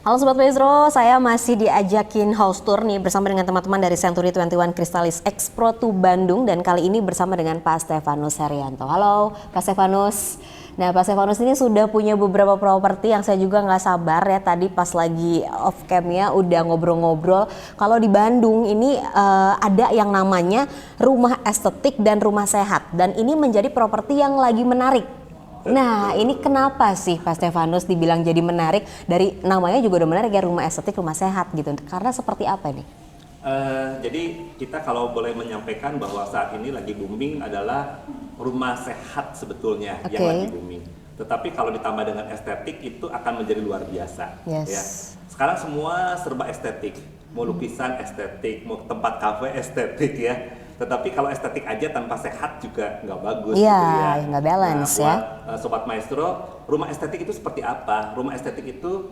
Halo Sobat Maestro, saya masih diajakin house tour nih bersama dengan teman-teman dari Century 21 Crystalis Expro to Bandung, dan kali ini bersama dengan Pak Stefanus Herianto. Halo Pak Stefanus. Nah Pak Stefanus ini sudah punya beberapa properti yang saya juga nggak sabar ya, tadi pas lagi off camnya udah ngobrol-ngobrol. Kalau di Bandung ini ada yang namanya rumah estetik dan rumah sehat, dan ini menjadi properti yang lagi menarik. Nah, ini kenapa sih Pak Stefanus dibilang jadi menarik? Dari namanya juga udah menarik ya, rumah estetik, rumah sehat gitu. Karena seperti apa nih? Jadi kita kalau boleh menyampaikan bahwa saat ini lagi booming adalah rumah sehat sebetulnya yang lagi booming. Tetapi kalau ditambah dengan estetik itu akan menjadi luar biasa. Yes. Ya. Sekarang semua serba estetik, mau lukisan estetik, mau tempat kafe estetik ya. Tetapi kalau estetik aja tanpa sehat juga nggak bagus. Iya, gitu ya. nggak balance buat, ya. Sobat Maestro, rumah estetik itu seperti apa? Rumah estetik itu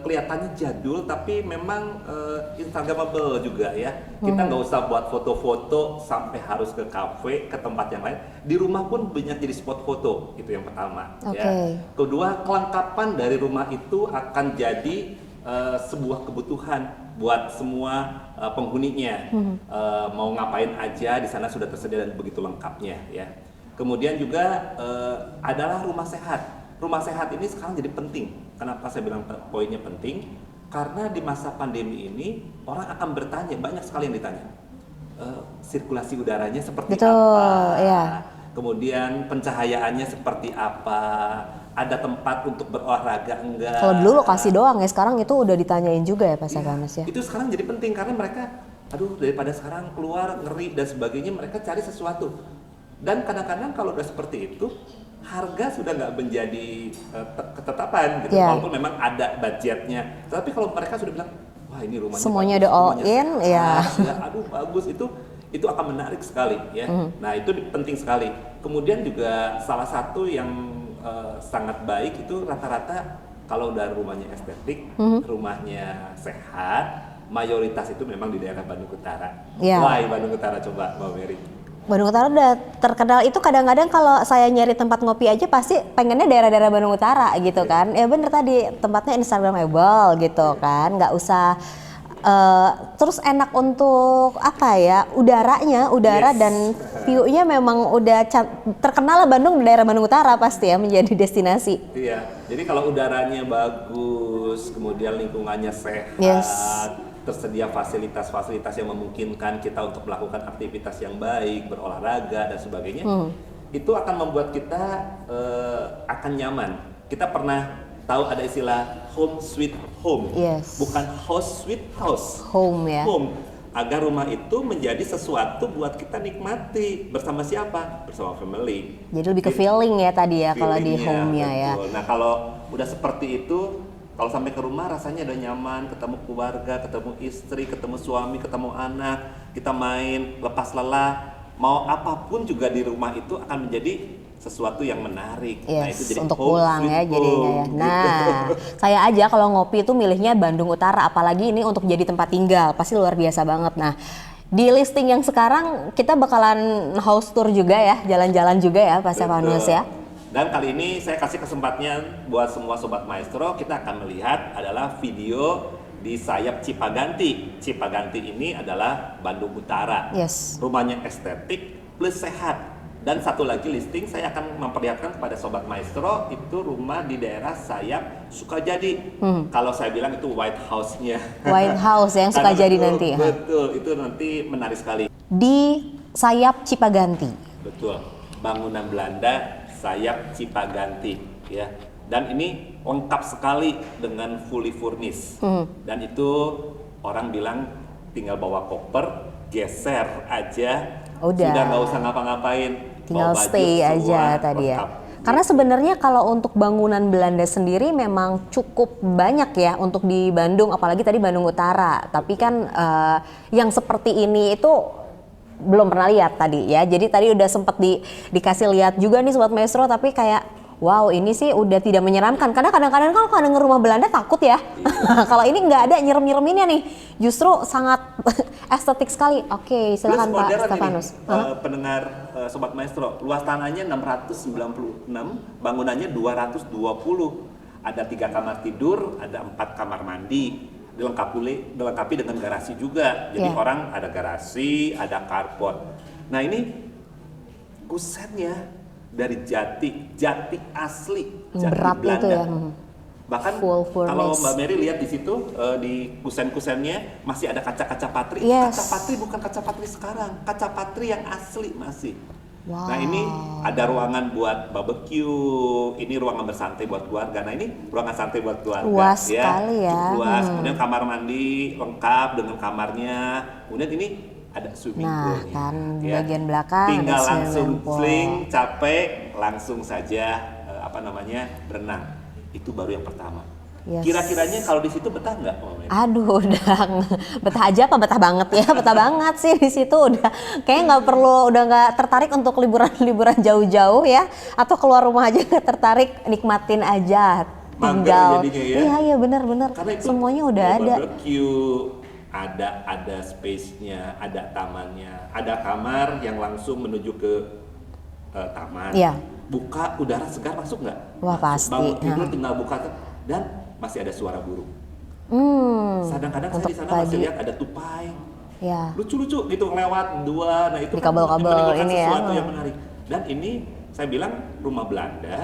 kelihatannya jadul tapi memang instagramable juga ya. Kita nggak usah buat foto-foto sampai harus ke kafe, ke tempat yang lain. Di rumah pun banyak jadi spot foto, itu yang pertama. Ya. Kedua, kelengkapan dari rumah itu akan jadi sebuah kebutuhan buat semua penghuninya. Mau ngapain aja di sana sudah tersedia dan begitu lengkapnya ya. Kemudian juga adalah rumah sehat. Rumah sehat ini sekarang jadi penting. Kenapa saya bilang poinnya penting? Karena di masa pandemi ini orang akan bertanya, banyak sekali yang ditanya. Sirkulasi udaranya seperti apa? Ya. Kemudian pencahayaannya seperti apa? Ada tempat untuk berolahraga enggak? Kalau dulu lokasi doang ya, sekarang itu udah ditanyain juga ya Pak Stefanus ya. Itu sekarang jadi penting karena mereka, daripada sekarang keluar ngeri dan sebagainya, mereka cari sesuatu. Dan kadang-kadang kalau udah seperti itu, harga sudah nggak menjadi ketetapan gitu, walaupun memang ada budgetnya. Tapi kalau mereka sudah bilang, wah ini rumahnya semuanya bagus, udah all in, ya. Aduh bagus, itu akan menarik sekali ya. Nah itu penting sekali. Kemudian juga salah satu yang sangat baik itu rata-rata kalau udah rumahnya estetik, rumahnya sehat, mayoritas itu memang di daerah Bandung Utara. Why Bandung Utara coba Mbak Mary? Bandung Utara udah terkenal, itu kadang-kadang kalau saya nyari tempat ngopi aja pasti pengennya daerah-daerah Bandung Utara gitu kan. Ya bener tadi, tempatnya instagramable gitu kan, nggak usah terus enak untuk apa ya, udara dan view-nya memang udah terkenal lah. Bandung, daerah Bandung Utara pasti ya menjadi destinasi. Iya, jadi kalau udaranya bagus, kemudian lingkungannya sehat, tersedia fasilitas-fasilitas yang memungkinkan kita untuk melakukan aktivitas yang baik, berolahraga dan sebagainya, itu akan membuat kita akan nyaman. Kita pernah tahu ada istilah home sweet home, bukan house sweet house. Home ya. Home, agar rumah itu menjadi sesuatu buat kita nikmati bersama siapa? Bersama family. Jadi lebih ke feeling ya tadi ya kalau di home-nya ya. Nah kalau udah seperti itu, kalau sampai ke rumah rasanya udah nyaman, ketemu keluarga, ketemu istri, ketemu suami, ketemu anak, kita main, lepas lelah, mau apapun juga di rumah itu akan menjadi sesuatu yang menarik. Nah, itu jadi untuk pulang ya jadinya ya. Nah, saya aja kalau ngopi itu milihnya Bandung Utara, apalagi ini untuk jadi tempat tinggal, pasti luar biasa banget. Nah, di listing yang sekarang kita bakalan house tour juga ya, jalan-jalan juga ya Pak Stefanus ya. Dan kali ini saya kasih kesempatnya buat semua Sobat Maestro, kita akan melihat adalah video di Sayap Cipaganti. Cipaganti ini adalah Bandung Utara. Rumahnya estetik plus sehat. Dan satu lagi listing saya akan memperlihatkan kepada Sobat Maestro, itu rumah di daerah Sayap Sukajadi. Kalau saya bilang itu White House-nya. White House yang Sukajadi nanti. Betul, itu nanti menarik sekali. Di Sayap Cipaganti. Betul, bangunan Belanda Sayap Cipaganti ya. Dan ini lengkap sekali dengan fully furnished. Dan itu orang bilang tinggal bawa koper, geser aja, sudah nggak usah ngapa-ngapain. Tinggal stay aja tadi ya. Karena sebenarnya kalau untuk bangunan Belanda sendiri memang cukup banyak ya untuk di Bandung, apalagi tadi Bandung Utara. Tapi kan yang seperti ini itu belum pernah lihat tadi ya. Jadi tadi udah sempat dikasih lihat juga nih Sobat Maestro, tapi kayak wow, ini sih udah tidak menyeramkan. Karena kadang-kadang kalau denger rumah Belanda takut ya. Kalau ini nggak ada nyerem-nyereminnya nih. Justru sangat estetik sekali. Oke, silakan Pak Stefanus. Pendengar Sobat Maestro, luas tanahnya 696, bangunannya 220. ada 3 kamar tidur, ada 4 kamar mandi, dilengkapi dengan garasi juga. Jadi orang ada garasi, ada carport. Nah ini kusennya dari jati asli, jati berat Belanda. itu ya. Bahkan kalau Mbak Mary lihat di situ di kusen-kusennya masih ada kaca-kaca patri. Kaca patri bukan kaca patri sekarang, kaca patri yang asli masih. Wow. Nah ini ada ruangan buat barbecue, ini ruangan bersantai buat keluarga. Nah ini ruangan santai buat keluarga. Luas sekali ya. Luas. Kemudian kamar mandi lengkap dengan kamarnya. Kemudian ini ada swimming poolnya. Kan di bagian belakang tinggal ada langsung pool. sling, capek, langsung saja berenang. Itu baru yang pertama. Kira-kiranya kalau di situ betah nggak? Aduh, udah betah aja apa betah banget ya? Betah banget sih di situ, udah kayaknya udah nggak tertarik untuk liburan jauh-jauh ya, atau keluar rumah aja nggak tertarik, nikmatin aja tinggal. Iya benar-benar. Semuanya udah ada. Barbecue, ada space-nya, ada tamannya, ada kamar yang langsung menuju ke taman. Iya. Buka udara segar masuk nggak? Wah pasti. Bangun tidur tinggal buka dan masih ada suara burung. Kadang-kadang saya di sana masih lihat ada tupai. Ya. Lucu-lucu gitu lewat 2. Nah itu di kabel-kabel ini ya. Sesuatu yang menarik. Dan ini saya bilang rumah Belanda,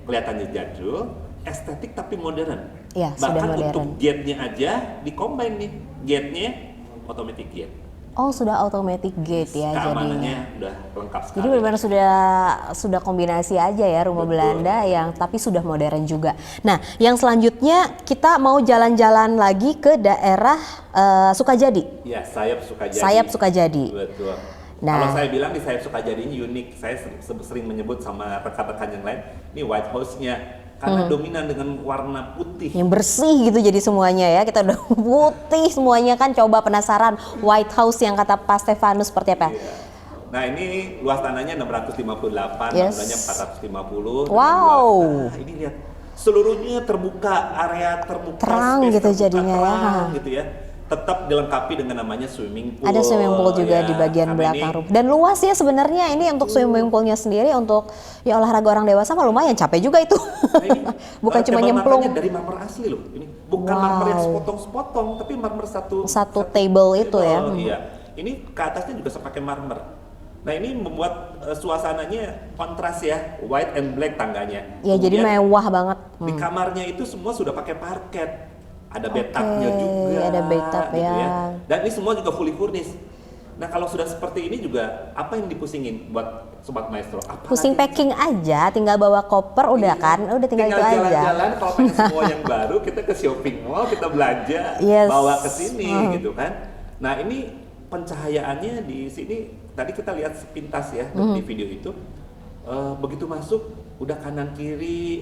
kelihatannya jadul, estetik tapi modern. Ya, bahkan sudah modern. untuk gate-nya aja di-combine nih, gate-nya automatic gate. Oh sudah automatic gate ya keamanannya udah lengkap sekali. Jadi benar-benar sudah kombinasi aja ya rumah Belanda yang tapi sudah modern juga. Nah yang selanjutnya kita mau jalan-jalan lagi ke daerah Sukajadi. Ya, Sayap Sukajadi. Sayap Sukajadi. Betul. Nah, kalau saya bilang di Sayap Sukajadi ini unik. Saya sering menyebut sama rekan-rekan yang lain, ini White House-nya. Karena dominan dengan warna putih. Yang bersih gitu jadi semuanya ya. Kita udah putih semuanya kan. Coba penasaran White House yang kata Pak Stefanus seperti apa? Iya. Nah ini luas tanahnya 658, bangunannya 450. Wow. Nah ini lihat. Seluruhnya terbuka, area terbuka. Terang space gitu terbuka, jadinya terang, ya. Gitu ya. Tetap dilengkapi dengan namanya swimming pool. Ada swimming pool juga di bagian belakang rumah. Dan luas ya sebenarnya ini untuk swimming poolnya sendiri untuk ya olahraga orang dewasa mah lumayan, capek juga itu. Nah, ini, bukan cuma nyemplung. Dari marmer asli loh. Ini bukan marmer yang sepotong-sepotong, tapi marmer satu table itu ya. Iya. Ini ke atasnya juga pakai marmer. Nah ini membuat suasananya kontras ya, white and black tangganya. Ya jadi mewah banget. Di kamarnya itu semua sudah pakai parket. Ada bathtubnya juga, ada bathtub gitu ya. Dan ini semua juga fully furnished. Nah kalau sudah seperti ini juga, apa yang dipusingin buat Sobat Maestro? Pusing packing aja, tinggal bawa koper udah kan, udah tinggal itu aja. Jalan-jalan kalau pengen semua yang baru, kita ke shopping mall, kita belanja, bawa ke sini gitu kan. Nah ini pencahayaannya di sini, tadi kita lihat sepintas ya di video itu, begitu masuk, udah kanan kiri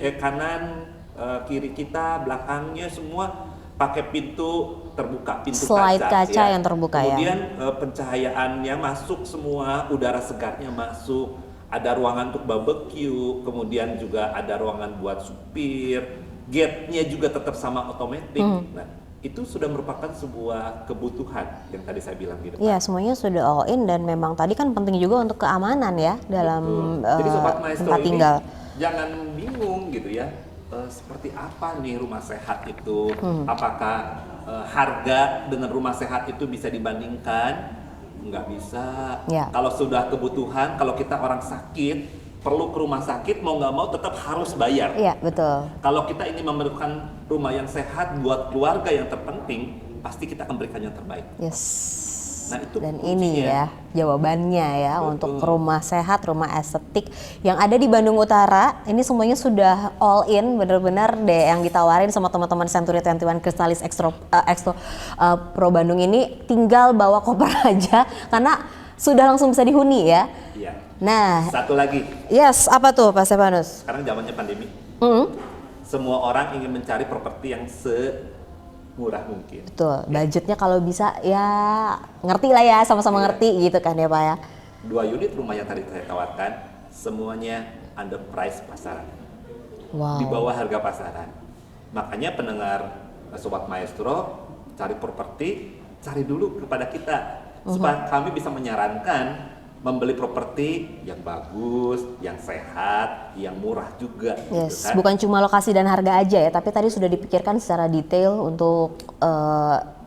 kita, belakangnya semua pakai pintu terbuka, pintu slide kaca ya. yang terbuka. Kemudian pencahayaannya masuk semua, udara segarnya masuk, ada ruangan untuk barbecue, kemudian juga ada ruangan buat supir, gate-nya juga tetap sama otomatis. Nah, itu sudah merupakan sebuah kebutuhan yang tadi saya bilang gitu. Iya, semuanya sudah all in dan memang tadi kan penting juga untuk keamanan ya dalam Jadi Sobat Maestro tempat tinggal. Jangan bingung gitu ya. Seperti apa nih rumah sehat itu? Apakah harga dengan rumah sehat itu bisa dibandingkan? Nggak bisa. Ya. Kalau sudah kebutuhan, kalau kita orang sakit perlu ke rumah sakit, mau nggak mau tetap harus bayar. Iya betul. Kalau kita ingin memerlukan rumah yang sehat buat keluarga yang terpenting, pasti kita akan berikan yang terbaik. Yes. Nah, itu dan ini ya jawabannya ya. Betul. Untuk rumah sehat, rumah estetik yang ada di Bandung Utara. Ini semuanya sudah all in, benar-benar deh yang ditawarin sama teman-teman Century 21 Crystalis Expo Pro Bandung ini. Tinggal bawa koper aja karena sudah langsung bisa dihuni ya. Iya. Nah, satu lagi. Yes, apa tuh Pak Stefanus? Sekarang zamannya pandemi. Semua orang ingin mencari properti yang murah mungkin. Betul, budgetnya kalau bisa ya ngerti lah ya, sama-sama ngerti gitu kan ya Pak ya. 2 unit rumah yang tadi saya tawarkan, semuanya under price pasaran. Wow. Di bawah harga pasaran. Makanya pendengar Sobat Maestro, cari properti, cari dulu kepada kita. Supaya kami bisa menyarankan membeli properti yang bagus, yang sehat, yang murah juga. Yes, gitu kan. bukan cuma lokasi dan harga aja ya, tapi tadi sudah dipikirkan secara detail untuk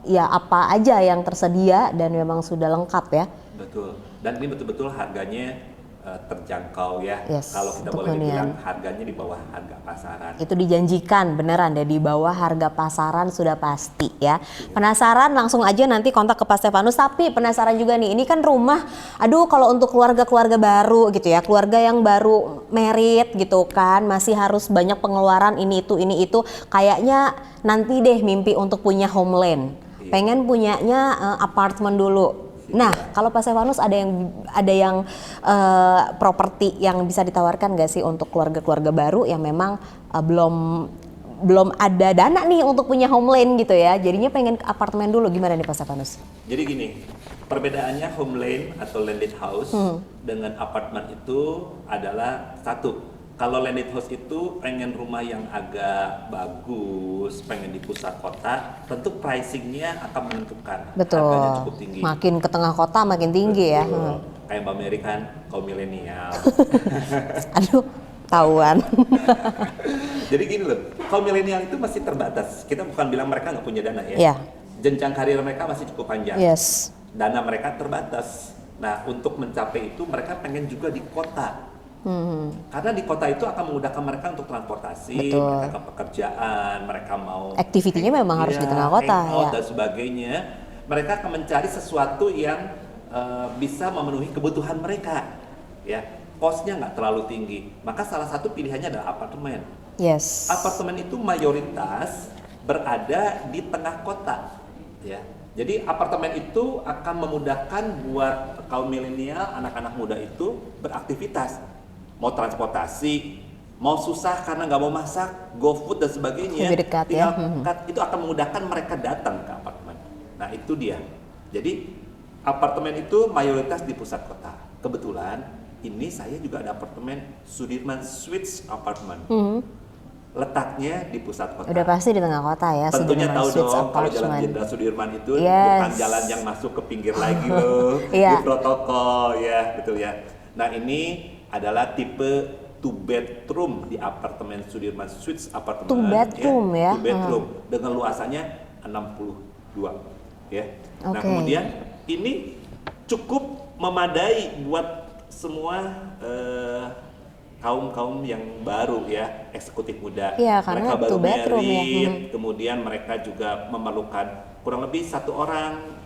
ya apa aja yang tersedia dan memang sudah lengkap ya. Betul. Dan ini betul-betul harganya terjangkau ya. Yes, Kalau kita untuk boleh hunian. bilang harganya di bawah harga pasaran. Itu dijanjikan beneran deh di bawah harga pasaran sudah pasti ya. Penasaran langsung aja nanti kontak ke Pak Stefanus. Tapi penasaran juga nih, ini kan rumah, aduh kalau untuk keluarga-keluarga baru gitu ya, keluarga yang baru married gitu kan, masih harus banyak pengeluaran ini itu. Kayaknya nanti deh mimpi untuk punya homeland. Pengen punyanya apartemen dulu. Nah, kalau Pak Stefanus ada yang properti yang bisa ditawarkan nggak sih untuk keluarga-keluarga baru yang memang belum ada dana nih untuk punya homeland gitu ya, jadinya pengen apartemen dulu, gimana nih Pak Stefanus? Jadi gini, perbedaannya homeland atau landed house dengan apartemen itu adalah satu. Kalau landed house itu pengen rumah yang agak bagus, pengen di pusat kota, tentu pricingnya akan menentukan. Betul. Harganya cukup tinggi. Makin ke tengah kota makin tinggi ya. Kayak Mbak Mary kan, kaum milenial. Aduh, tahuan. Jadi gini loh, kaum milenial itu masih terbatas. Kita bukan bilang mereka nggak punya dana ya. Iya. Jenjang karir mereka masih cukup panjang. Yes. Dana mereka terbatas. Nah, untuk mencapai itu mereka pengen juga di kota. Karena di kota itu akan memudahkan mereka untuk transportasi, Betul. mereka ke pekerjaan, mereka mau Aktivitinya memang harus di tengah kota hangout ya. dan sebagainya. Mereka akan mencari sesuatu yang bisa memenuhi kebutuhan mereka, ya. Kosnya nggak terlalu tinggi, maka salah satu pilihannya adalah apartemen. Yes. Apartemen itu mayoritas berada di tengah kota, ya. Jadi apartemen itu akan memudahkan buat kaum milenial, anak-anak muda itu beraktivitas. Mau transportasi, mau susah karena nggak mau masak, GoFood dan sebagainya, Lebih dekat tinggal ya. dekat, itu akan memudahkan mereka datang ke apartemen. Nah itu dia. Jadi apartemen itu mayoritas di pusat kota. Kebetulan ini saya juga ada apartemen Sudirman Suites Apartment. Letaknya di pusat kota. Udah pasti di tengah kota ya. Tentunya Sudirman tahu Suites dong kalau Jalan Apartment. Jenderal Sudirman itu Yes. bukan jalan yang masuk ke pinggir lagi loh, Iya. di protokol ya, betul ya. Nah ini adalah tipe 2 bedroom di apartemen Sudirman Suites Apartment. 2 bedroom ya. 2 bedroom dengan luasannya 62 ya. Nah Oke. kemudian ini cukup memadai buat semua kaum yang baru ya, eksekutif muda. Iya, karena mereka baru 2 bedroom ya. married, kemudian mereka juga memerlukan kurang lebih satu orang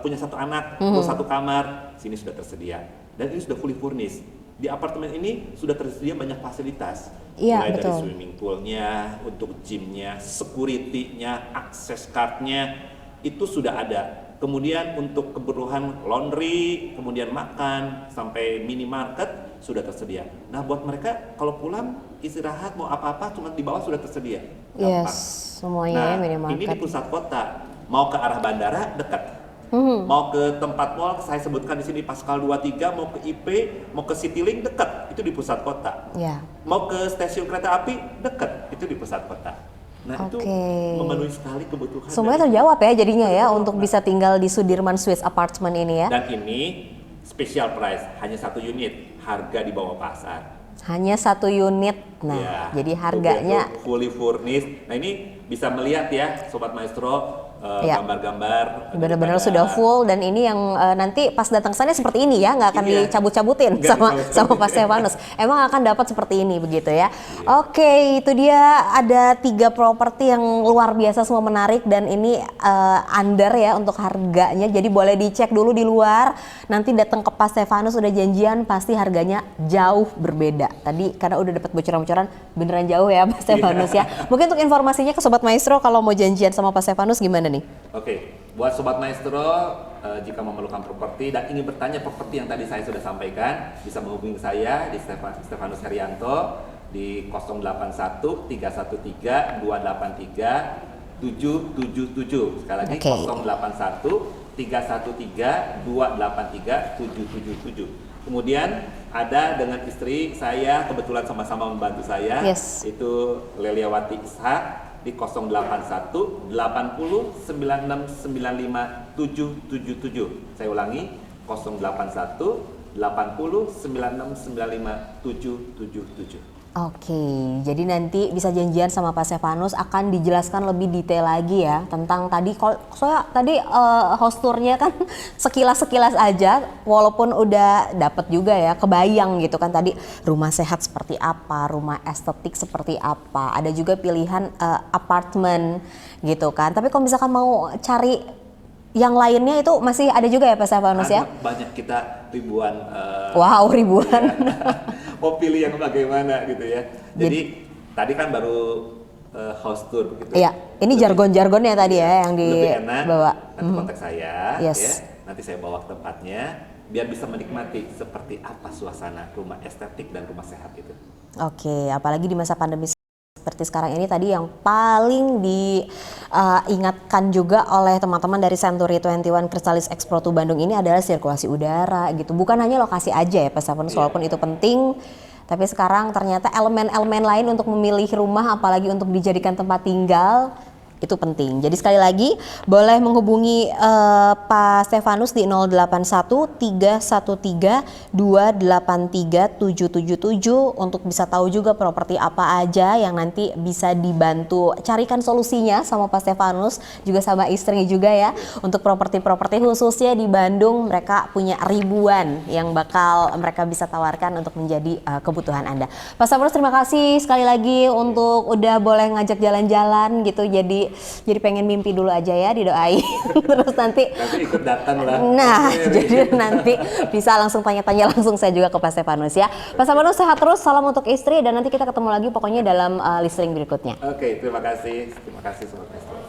punya satu anak, perlu satu kamar, sini sudah tersedia. Dan ini sudah fully furnished. Di apartemen ini sudah tersedia banyak fasilitas. Iya, Mulai dari betul. swimming poolnya, untuk gymnya, security-nya, akses card-nya, itu sudah ada. Kemudian untuk kebutuhan laundry, kemudian makan, sampai minimarket sudah tersedia. Nah buat mereka kalau pulang istirahat mau apa-apa cuma di bawah sudah tersedia. Gampang. Yes, semuanya Nah ya minimarket. ini di pusat kota, mau ke arah bandara dekat. Mau ke tempat mall saya sebutkan di sini Pascal 23, mau ke IP, mau ke Citylink dekat, itu di pusat kota. Ya. Mau ke stasiun kereta api dekat, itu di pusat kota. Nah itu Oke. memenuhi sekali kebutuhan. Semuanya dari- terjawab ya jadinya ya Terjawab. untuk bisa tinggal di Sudirman Suites Apartment ini ya. Dan ini special price, hanya 1 unit, harga di bawah pasar. Hanya 1 unit. Nah, Ya, jadi itu harganya betul, fully furnished. Nah ini bisa melihat ya Sobat Maestro, Ya. gambar-gambar. benar-benar daripada- sudah full, dan ini yang nanti pas datang sana seperti ini ya, nggak akan Iya. dicabut-cabutin Nggak sama dicabut-cabutin. Pak Stefanus. Emang akan dapat seperti ini begitu ya. Oke, itu dia ada 3 properti yang luar biasa, semua menarik, dan ini under ya untuk harganya. Jadi boleh dicek dulu di luar. Nanti datang ke Pak Stefanus udah janjian pasti harganya jauh berbeda. Tadi karena udah dapat bocoran-bocoran beneran jauh ya Pak Stefanus ya. Mungkin untuk informasinya ke Sobat Maestro kalau mau janjian sama Pak Stefanus gimana nih? Oke, buat Sobat Maestro, jika memerlukan properti dan ingin bertanya properti yang tadi saya sudah sampaikan, bisa menghubungi saya di Stefanus Herianto di 081 313 283 777. Sekali lagi Oke. 081 313 283 777. Kemudian ada dengan istri saya, kebetulan sama-sama membantu saya, Yes. itu Leliawati Ishak di 081 80 96 95 777. Saya ulangi 081 80 96 95 777. Oke, jadi nanti bisa janjian sama Pak Stefanus akan dijelaskan lebih detail lagi ya tentang tadi. Kalau soalnya tadi host tournya kan sekilas aja, walaupun udah dapet juga ya, kebayang gitu kan tadi rumah sehat seperti apa, rumah estetik seperti apa, ada juga pilihan apartemen gitu kan. Tapi kalau misalkan mau cari yang lainnya itu masih ada juga ya Pak Stefanus ya? Banyak, kita ribuan. Wow, ribuan. Mau pilih yang bagaimana gitu ya. Jadi tadi kan baru house tour gitu. Iya, ini jargon-jargonnya tadi ya yang dibawa. Nanti kontak saya, Yes. ya. Nanti saya bawa ke tempatnya biar bisa menikmati seperti apa suasana rumah estetik dan rumah sehat itu. Oke, apalagi di masa pandemi seperti sekarang ini tadi yang paling diingatkan juga oleh teman-teman dari Century 21 Crystalis Expo to Bandung ini adalah sirkulasi udara gitu. Bukan hanya lokasi aja ya Pak Stefanus, walaupun itu penting, tapi sekarang ternyata elemen-elemen lain untuk memilih rumah apalagi untuk dijadikan tempat tinggal itu penting. Jadi sekali lagi boleh menghubungi Pak Stefanus di 081 313 283 777 untuk bisa tahu juga properti apa aja yang nanti bisa dibantu carikan solusinya sama Pak Stefanus juga sama istrinya juga ya. Untuk properti-properti khususnya di Bandung mereka punya ribuan yang bakal mereka bisa tawarkan untuk menjadi kebutuhan Anda. Pak Stefanus terima kasih sekali lagi untuk udah boleh ngajak jalan-jalan gitu. Jadi pengen mimpi dulu aja ya, didoain. Terus nanti ikut datang lah. Nah, jadi nanti bisa langsung tanya-tanya langsung saya juga ke Pak Stefanus ya. Pak Stefanus sehat terus, salam untuk istri dan nanti kita ketemu lagi pokoknya dalam listing berikutnya. Oke, terima kasih Sobat Astro.